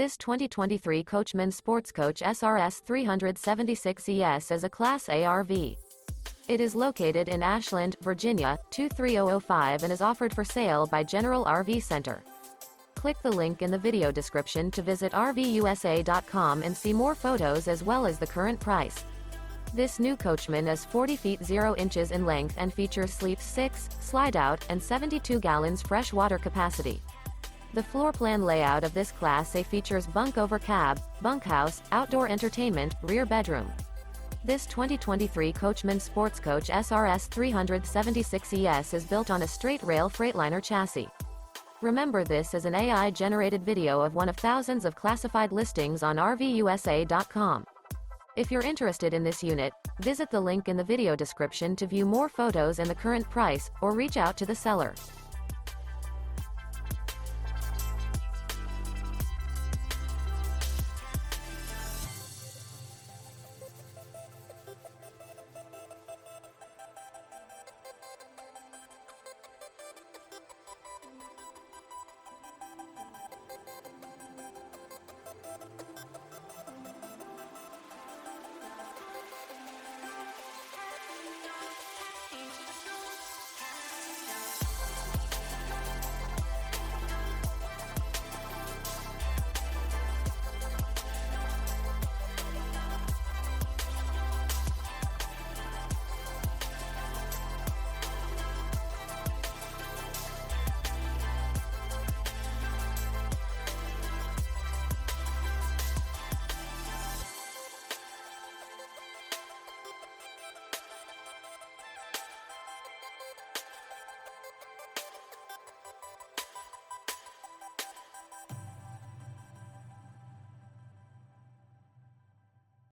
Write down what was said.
This 2023 Coachmen Sportscoach SRS 376 ES is a Class A RV. It is located in Ashland, Virginia, 23005 and is offered for sale by General RV Center. Click the link in the video description to visit RVUSA.com and see more photos as well as the current price. This new Coachmen is 40 feet 0 inches in length and features sleeps 6, Slideout, and 72 gallons fresh water capacity. The floor plan layout of this Class A features Bunk Over Cab, Bunkhouse, outdoor entertainment, rear bedroom. This 2023 Coachmen Sportscoach SRS 376 ES is built on a Straight Rail Freightliner chassis. Remember, this is an AI-generated video of one of thousands of classified listings on RVUSA.com. If you're interested in this unit, visit the link in the video description to view more photos and the current price, or reach out to the seller.